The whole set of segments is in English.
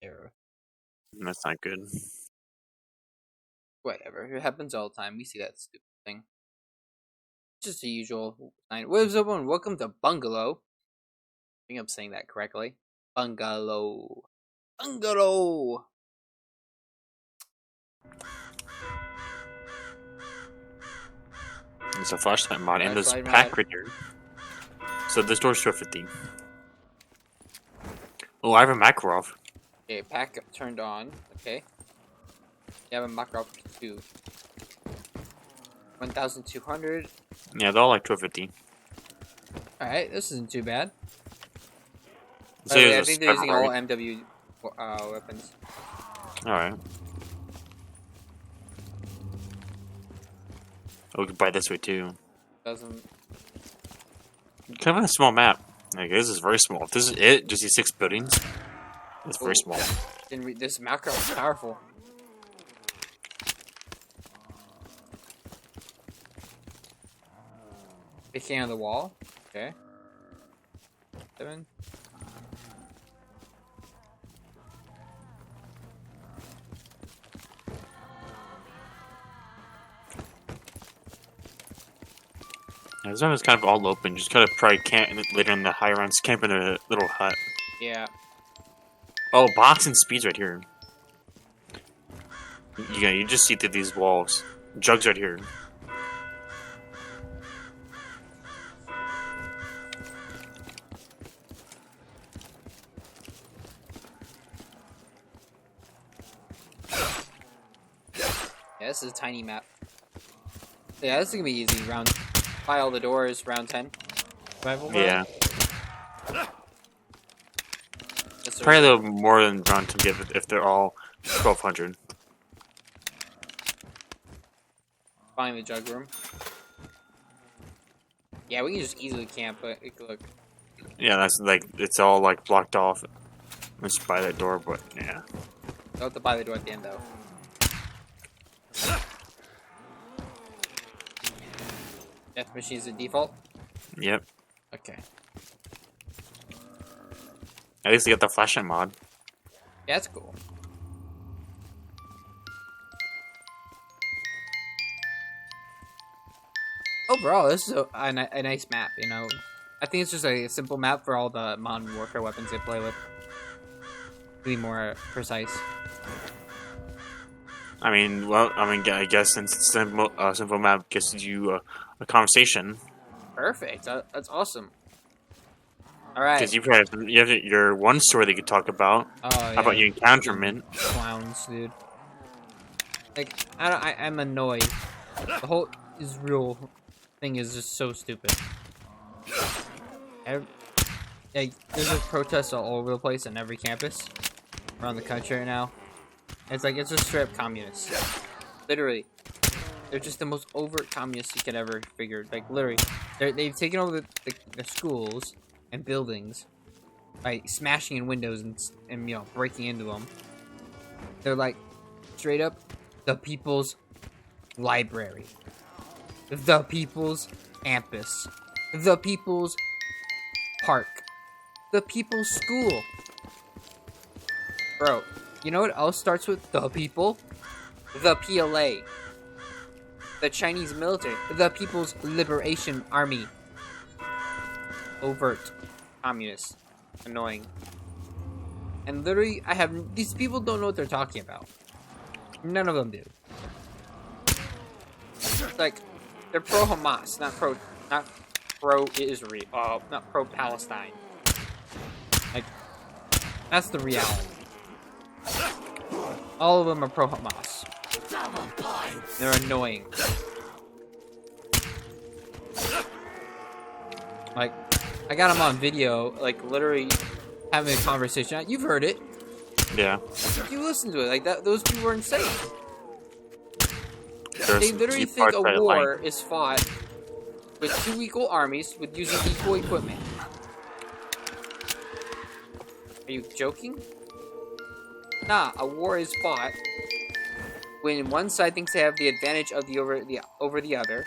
error. That's not good. Whatever. It happens all the time. We see that stupid thing. Just the usual sign. What is up, everyone? Welcome to Bungalow. I think I'm saying that correctly. Bungalow. Bungalow! There's a flashlight mod in this Flashlight pack mod. right here. So this door's 250. Oh, I have a Makarov. Okay, pack turned on. Okay. You have a Makarov 2. 1,200. Yeah, they're all like 250. Alright, this isn't too bad. So By the way, I there's a think they're using all right? MW weapons. Alright. Oh, we can buy this way too. Doesn't. Kind of a small map. Like, this is very small. If this is it, just these 6 buildings, it's very small. This Makarov is powerful. Picking on the wall. Okay. 7. Yeah, this one is kind of all open. Just kind of probably camp later in the higher rounds, camp in a little hut. Yeah. Oh, box and speeds right here. Yeah, you just see through these walls. Jugs right here. Yeah, this is a tiny map. Yeah, this is gonna be easy. Round. Buy all the doors. Round 10. Survival mode? Yeah. Yes, sir. Probably a little more than round to give if they're all 1200. Find the jug room. Yeah, we can just easily camp, but look. Yeah, that's like, it's all like blocked off. Let's buy that door, but yeah. Don't have to buy the door at the end, though. Death machine's the default? Yep. Okay. At least they got the flashlight mod. Yeah, that's cool. Overall, this is a nice map, you know. I think it's just a simple map for all the Modern Warfare weapons they play with. To be more precise. I mean, well, I guess since it's simple map gives you a conversation. Perfect. That's awesome. Alright. Because you have your one story that you could talk about. Oh, yeah. How about your encounterment? Clowns, dude. Like, I'm annoyed. The whole Israel thing is just so stupid. Like, there's a protests all over the place on every campus around the country right now. It's like, it's just straight up communists. Literally. They're just the most overt communists you could ever figure. Like, literally. They've taken over the schools and buildings by smashing in windows and you know, breaking into them. They're like, straight up, the people's library. The people's campus. The people's park. The people's school. Bro, you know what else starts with the people? The PLA. The Chinese military. The People's Liberation Army. Overt. Communists. Annoying. And literally, these people don't know what they're talking about. None of them do. It's like, they're pro-Hamas, not pro-Israel, not pro-Palestine. Like, that's the reality. All of them are pro-Hamas. They're annoying. Like, I got them on video, like, literally having a conversation. You've heard it. Yeah. You listen to it. Like, those people are insane. There's They literally think a part war is fought with 2 equal armies with using equal equipment. Are you joking? Nah, a war is fought when one side thinks they have the advantage of over the other,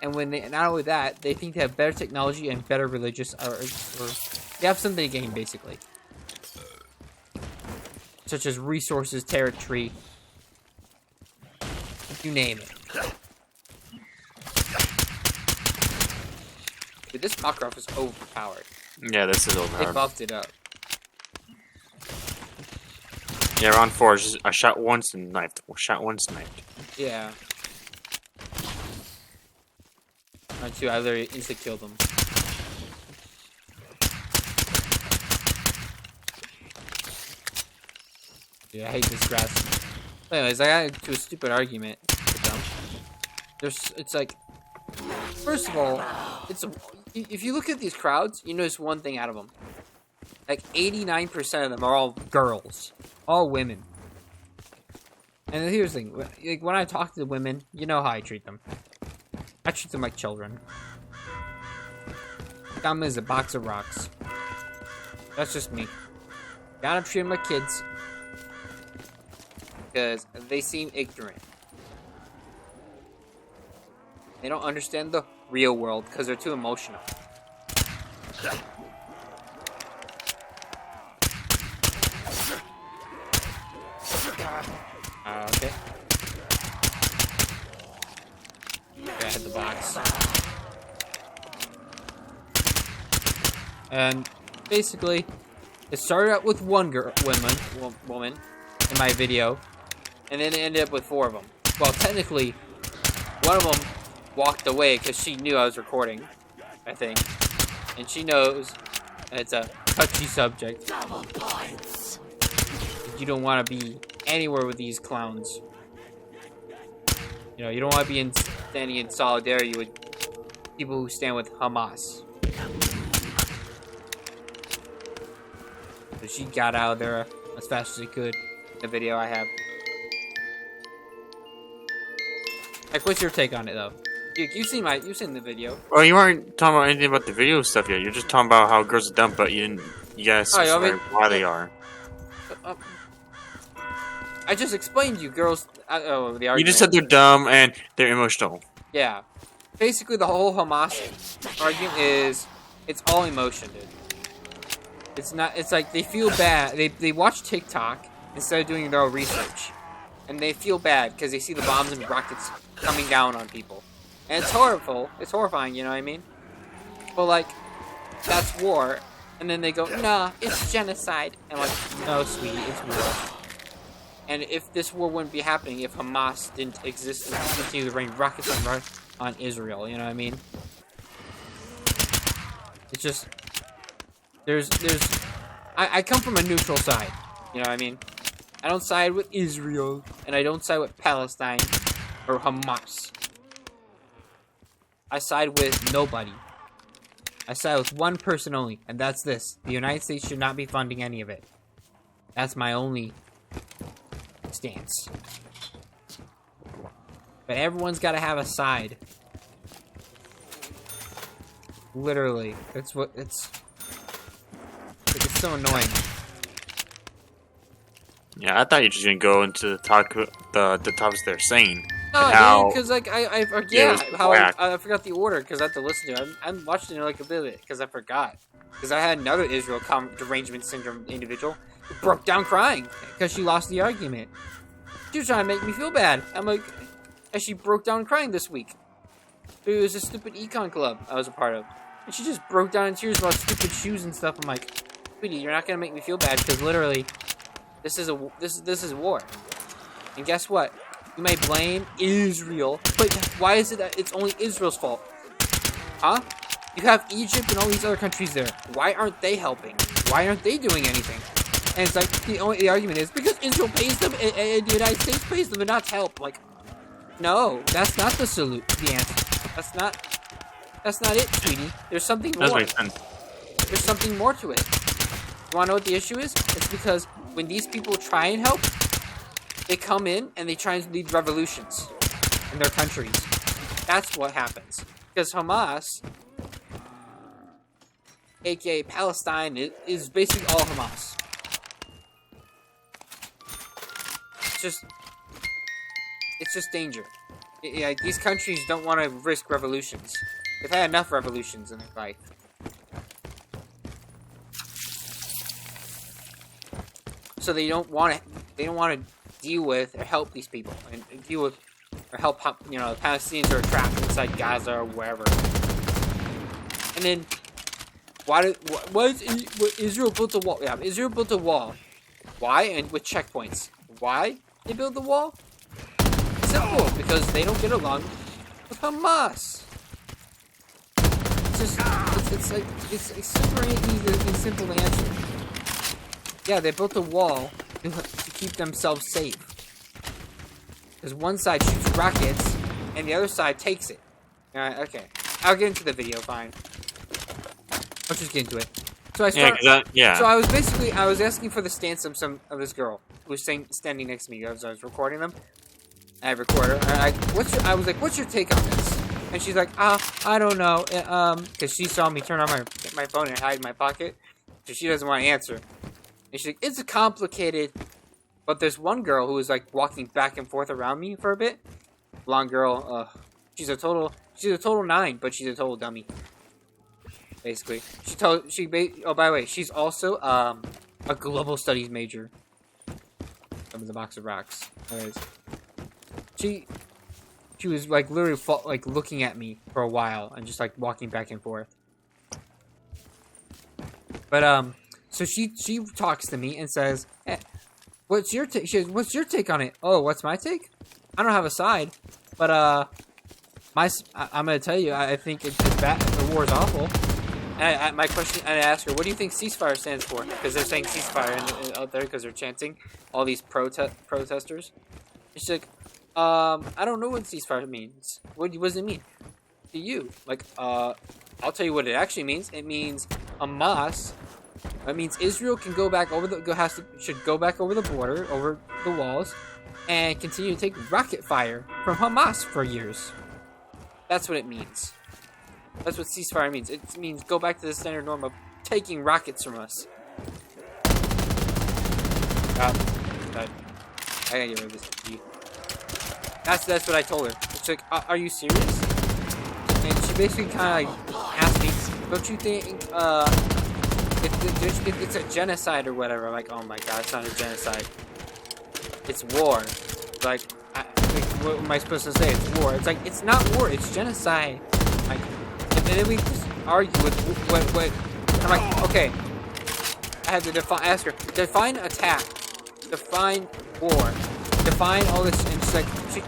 and when they, not only that, they think they have better technology and better religious, or they have something to gain, basically. such as resources, territory, you name it. Dude, this Makarov is overpowered. Yeah, this is They overpowered. buffed it up. Yeah, round 4. I shot once and knifed. Shot once, knifed. Yeah. Round 2, I literally insta-killed them. Dude, I hate this grass. Anyways, I got into a stupid argument with them. It's like, first of all, if you look at these crowds, you notice one thing out of them. Like 89% of them are all girls, all women. And here's the thing: like when I talk to the women, you know how I treat them. I treat them like children. Them is a box of rocks. That's just me. Gotta treat them like kids. Because they seem ignorant. They don't understand the real world because they're too emotional. Okay. I hit the box. And basically, it started out with one woman in my video, and then it ended up with 4 of them. Well, technically, one of them walked away because she knew I was recording, I think. And she knows it's a touchy subject. Double points. You don't want to be anywhere with these clowns. You know, you don't want to be standing in solidarity with people who stand with Hamas. But she got out of there as fast as she could. The video I have. Like, what's your take on it, though? You've seen the video. Well, you weren't talking about anything about the video stuff yet. You're just talking about how girls are dumb, but you guys why they are. I just explained to you, girls. The argument. You just said they're dumb and they're emotional. Yeah. Basically, the whole Hamas argument is it's all emotion, dude. It's not. It's like they feel bad. They watch TikTok instead of doing their own research, and they feel bad because they see the bombs and rockets coming down on people, and it's horrible. It's horrifying. You know what I mean? But like, that's war, and then they go, "Nah, it's genocide," and I'm like, "No, sweetie, it's war." And if this war wouldn't be happening if Hamas didn't exist and continue to rain rockets on Israel, you know what I mean? It's just I come from a neutral side, you know what I mean? I don't side with Israel, and I don't side with Palestine or Hamas. I side with nobody. I side with one person only, and that's this. The United States should not be funding any of it. That's my only stance. But everyone's got to have a side. Literally, it's so annoying. Yeah, I thought you were just gonna go into the topics they're saying. No, because like I forgot the order because I have to listen to it. I'm watching it like a bit because I forgot. Because I had another Israel derangement syndrome individual who broke down crying because she lost the argument. She was trying to make me feel bad. I'm like, and she broke down crying this week. It was a stupid econ club I was a part of, and she just broke down in tears about stupid shoes and stuff. I'm like, sweetie, you're not gonna make me feel bad because literally, this is war. And guess what? You may blame Israel, but why is it that it's only Israel's fault? Huh? You have Egypt and all these other countries there. Why aren't they helping? Why aren't they doing anything? And it's like the argument is because Israel pays them and the United States pays them and not to help. Like, no, that's not the answer. That's not it, sweetie. There's something more. There's something more to it. You wanna know what the issue is? It's because when these people try and help, they come in and they try and lead revolutions in their countries. That's what happens. Because Hamas, aka Palestine, is basically all Hamas. It's just danger. Yeah, these countries don't want to risk revolutions. They've had enough revolutions in their life. so they don't want to deal with or help these people and deal with or help the Palestinians who are trapped inside Gaza or wherever. And then Israel built a wall? Yeah, Israel built a wall. Why? And with checkpoints. Why they build the wall? Simple, because they don't get along with Hamas. It's a super easy and simple answer. Yeah, they built a wall to keep themselves safe. Because one side shoots rockets, and the other side takes it. Alright, okay. I'll get into the video, fine. Let's just get into it. So I started, So I was asking for the stance of this girl who was standing next to me as I was recording them. I have a recorder. I was like, what's your take on this? And she's like, I don't know. Because she saw me turn on my phone and hide in my pocket. So she doesn't want to answer. And she's like, it's complicated. But there's one girl who was like walking back and forth around me for a bit. Blonde girl. She's a total 9, but she's a total dummy. Basically. Oh, by the way, she's also a global studies major. From the box of rocks. Anyways. She was like literally looking at me for a while and just like walking back and forth. But so she talks to me and says, hey, what's your take? She says, what's your take on it? Oh, what's my take? I don't have a side, but I'm gonna tell you, I think it's bad. The war is awful. And my question, I asked her, what do you think ceasefire stands for? Because they're saying ceasefire out there because they're chanting all these protesters. And she's like, I don't know what ceasefire means. What does it mean to you? Like, I'll tell you what it actually means. It means Hamas. It means Israel can go back over should go back over the border, over the walls, and continue to take rocket fire from Hamas for years. That's what it means. That's what ceasefire means. It means go back to the standard norm of taking rockets from us. I gotta get rid of this. That's what I told her. It's like, are you serious? And she basically kind of asked me, don't you think it's a genocide or whatever? I'm like, oh my god, it's not a genocide. It's war. Like, what am I supposed to say? It's war. It's like, it's not war. It's genocide. Like, and then we just argue with what. I'm like, okay. I had to ask her, define attack, define war, define all this, and she's like, she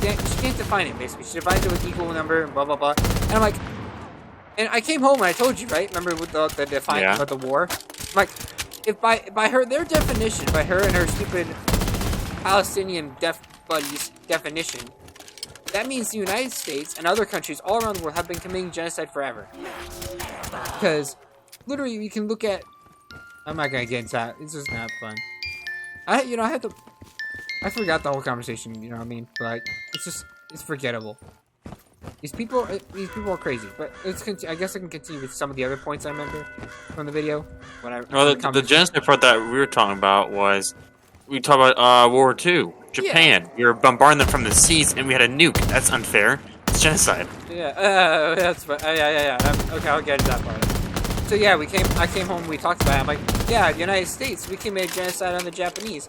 can't define it, basically. She defines it with equal number and blah, blah, blah. And I'm like, and I came home and I told you, right? Remember with the define about the war? I'm like, if by their definition, by her and her stupid Palestinian buddies definition, that means the United States and other countries all around the world have been committing genocide forever. Because, literally, you can look at... I'm not gonna get into that. It's just not fun. I forgot the whole conversation, you know what I mean? But it's forgettable. These people are crazy. But I guess I can continue with some of the other points I remember from the video. The genocide part that we were talking about was we talked about World War II, Japan. Yeah. We were bombarding them from the seas, and we had a nuke. That's unfair. It's genocide. Yeah, that's fine. Yeah. Okay, I'll get into that part. So yeah, I came home. We talked about it. I'm like, yeah, the United States. We committed genocide on the Japanese.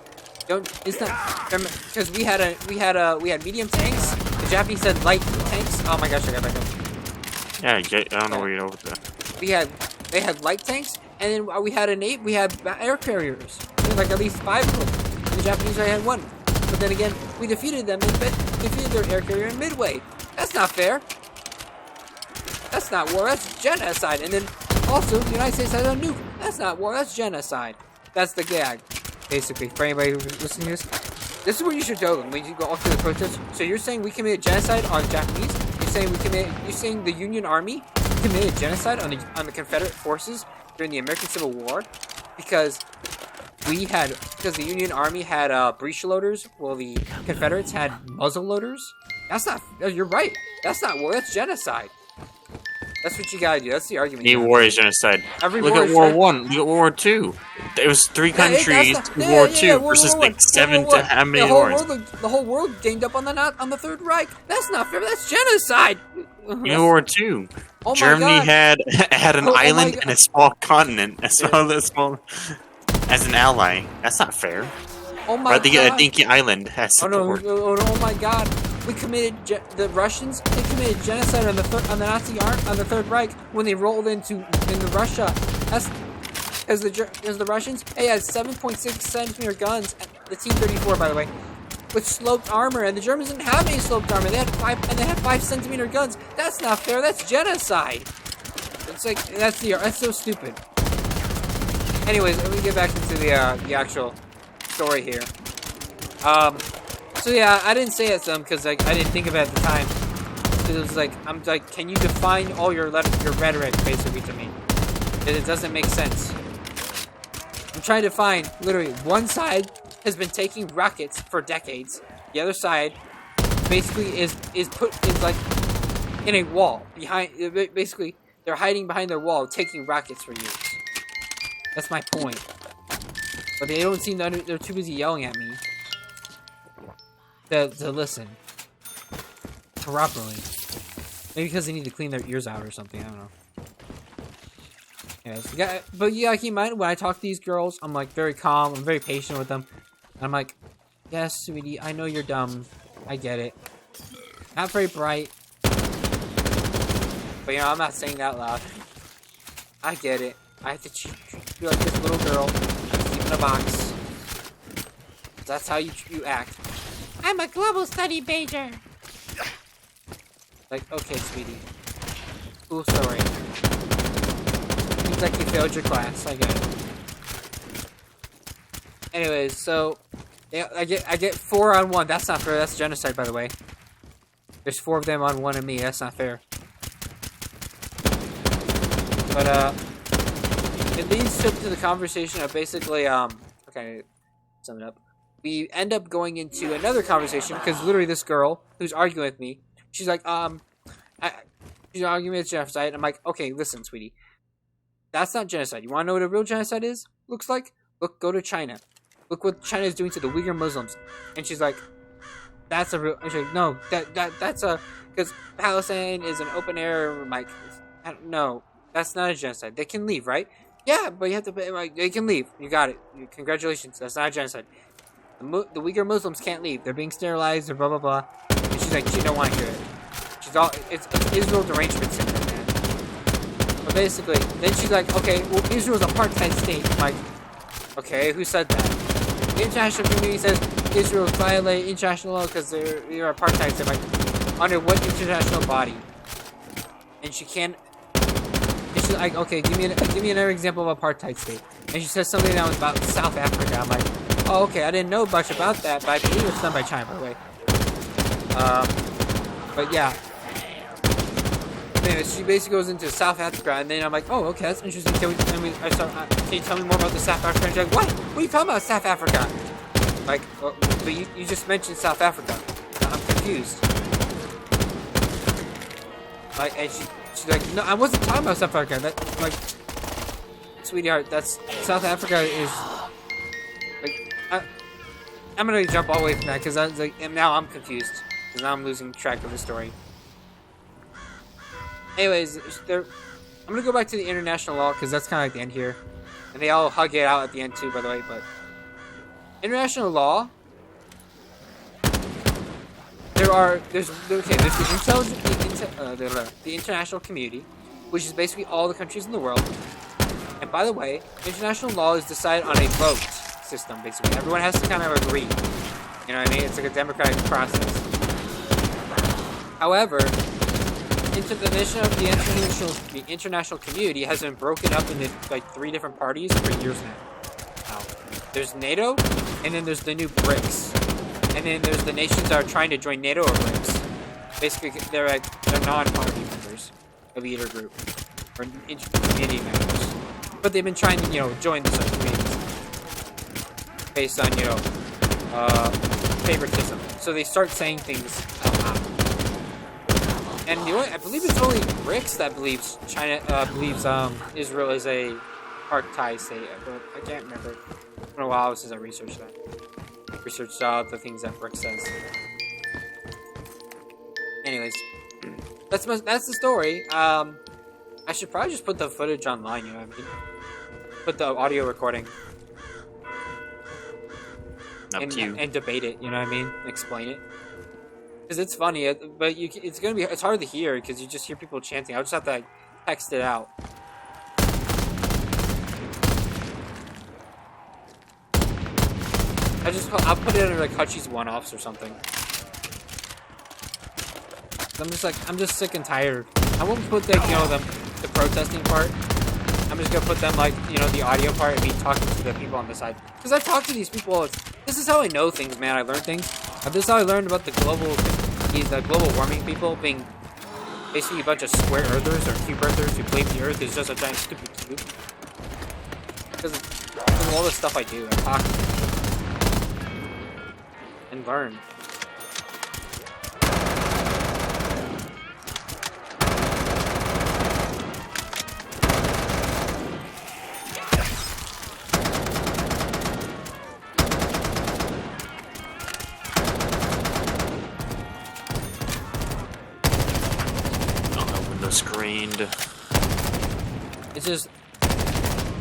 It's not because we had medium tanks. The Japanese had light tanks. Oh my gosh, I got back up. Yeah, I don't know where you know with that. They had light tanks, and then we had air carriers. There like at least 5 of them. And the Japanese only had 1. But then again, we defeated them and defeated their air carrier in Midway. That's not fair. That's not war. That's genocide. And then also the United States had a nuke. That's not war. That's genocide. That's the gag. Basically, for anybody who's listening to this is what you should tell them when you go off to the protest. So you're saying we committed genocide on Japanese? You're saying the Union Army committed genocide on the Confederate forces during the American Civil War because the Union Army had breech loaders, while the Confederates had muzzle loaders? That's not. You're right. That's not war. That's genocide. That's what you gotta do. That's the argument. Any war is genocide. Look at World War One. Look at World War Two. It was 3 countries in World War Two versus like 7 to how many wars? The whole world ganged up on the Third Reich. That's not fair. That's genocide. In World War Two, Germany had an island and a small continent. A small. as an ally. That's not fair. Oh my Rather get a dinky island as support. Oh my God! We committed the Russians. They committed genocide on the Nazi on the Third Reich when they rolled into Russia. That's because the Russians. They had 7.6 centimeter guns. The T-34, by the way, with sloped armor, and the Germans didn't have any sloped armor. They had 5 centimeter guns. That's not fair. That's genocide. It's like that's so stupid. Anyways, let me get back into the actual story here. So yeah, I didn't say it some because like I didn't think of it at the time. It was like I'm like, can you define all your rhetoric basically to me? It doesn't make sense. I'm trying to find literally one side has been taking rockets for decades. The other side basically is like in a wall behind. Basically, they're hiding behind their wall, taking rockets for years. That's my point. But they don't seem to. They're too busy yelling at me to listen properly. Maybe because they need to clean their ears out or something. I don't know. Yes, but you gotta keep in mind when I talk to these girls, I'm like very calm. I'm very patient with them. And I'm like, yes, sweetie, I know you're dumb. I get it. Not very bright. But I'm not saying that loud. I get it. I have to treat you like this little girl. Keep in a box. That's how you act. I'm a global study major. Like, okay, sweetie. Cool story. Seems like you failed your class. I get it. Anyways, so yeah, I get 4 on 1. That's not fair. That's genocide, by the way. There's 4 of them on 1 of me. That's not fair. But it leads to the conversation of basically okay, sum it up. We end up going into another conversation because literally this girl who's arguing with me, she's like she's arguing with genocide. I'm like, okay, listen, sweetie, that's not genocide. You want to know what a real genocide looks like? Go to China. Look what China is doing to the Uyghur Muslims. And she's like, that's a real. And she's like, no, that's a because Palestine is an open air. Like, no, that's not a genocide. They can leave, right? Yeah, but you have to pay. Like, they can leave. You got it. Congratulations. That's not a genocide. The Uyghur Muslims can't leave. They're being sterilized. Or blah blah blah. And she's like, she don't want to hear it. She's all. It's Israel derangement syndrome, man. But basically, then she's like, okay, well, Israel's an apartheid state. I'm like, okay, who said that? The international community says Israel violate international law because they're apartheid. So I'm like, under what international body? And she can't. And she's like, okay, give me another example of apartheid state. And she says something that was about South Africa. I'm like, oh, okay, I didn't know much about that, but I believe it's done by China, by the way. But yeah. Anyway, she basically goes into South Africa, and then I'm like, oh, okay, that's interesting. Can you tell me more about the South Africa? And she's like, what? What are you talking about, South Africa? Like, well, but you just mentioned South Africa. I'm confused. Like, and she's like, no, I wasn't talking about South Africa. That, like, sweetheart, that's South Africa is like, I'm gonna jump all the way from that because I was like, and now I'm confused because now I'm losing track of the story. Anyways, I'm gonna go back to the international law because that's kind of like the end here, and they all hug it out at the end too, by the way. But international law, there's the international community, which is basically all the countries in the world. And by the way, international law is decided on a vote system. Basically, everyone has to kind of agree. You know what I mean? It's like a democratic process. However, the international community has been broken up into like 3 different parties for years now. There's NATO, and then there's the new BRICS, and then there's the nations that are trying to join NATO or BRICS. Basically, they're non-party members of either group or community members, but they've been trying to join the certain communities based on favoritism. So they start saying things out loud. And I believe it's only BRICS that believes Israel is a apartheid state. I can't remember. It's been a while since I researched that. Researched the things that BRICS says. Anyways, that's the story. I should probably just put the footage online. You know what I mean? Put the audio recording. Up to you. and debate it. You know what I mean? Explain it. Because it's funny, but it's hard to hear because you just hear people chanting. I'll just have to like, text it out. I'll put it under like Hutchey's one-offs or something. I'm just sick and tired. I won't put like the protesting part. I'm just gonna put them like the audio part and me talking to the people on the side. Because I talk to these people. This is how I know things, man. I learn things. This is how I learned about the global warming people being basically a bunch of square earthers or cube earthers who believe the Earth is just a giant stupid cube. Because of all the stuff I do, I talk to people and learn. Screened. It's just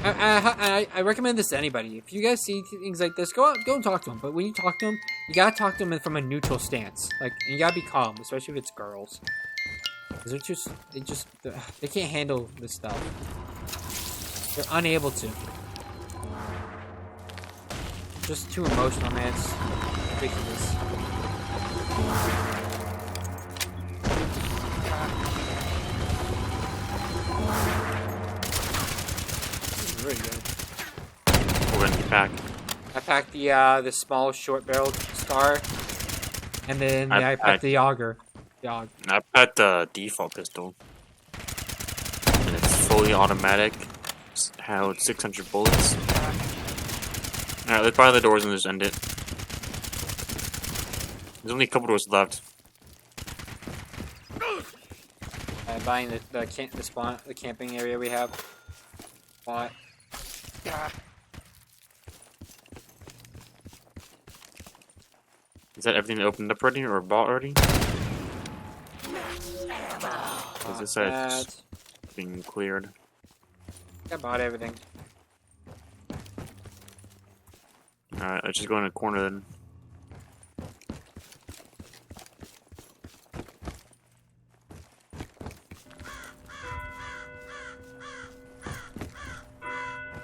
I recommend this to anybody. If you guys see things like this, go out, go and talk to them. But when you talk to them, you gotta talk to them from a neutral stance. Like, and you gotta be calm, especially if it's girls, because they can't handle this stuff. They're unable to. Just too emotional, man. It's ridiculous. Really good. We're gonna pack. I packed the small short-barreled Scar, and then I packed the Auger. I packed the default pistol, and it's fully automatic. It's held 600 bullets. All right, let's buy the doors and just end it. There's only a couple doors left. I'm buying the camping area we have. Spot. Is that everything opened up already or bought already? Because it said it's being cleared. I bought everything. Alright, let's just go in a corner then.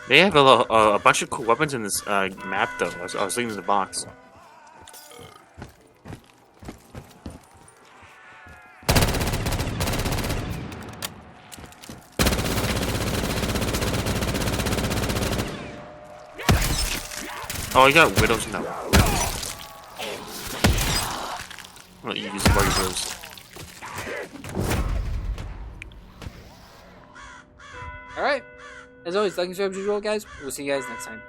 They have a bunch of cool weapons in this map, though. I was looking in the box. Oh, you got widows in that one. I'll let you use the widows. Alright. As always, like and subscribe as usual, guys. We'll see you guys next time.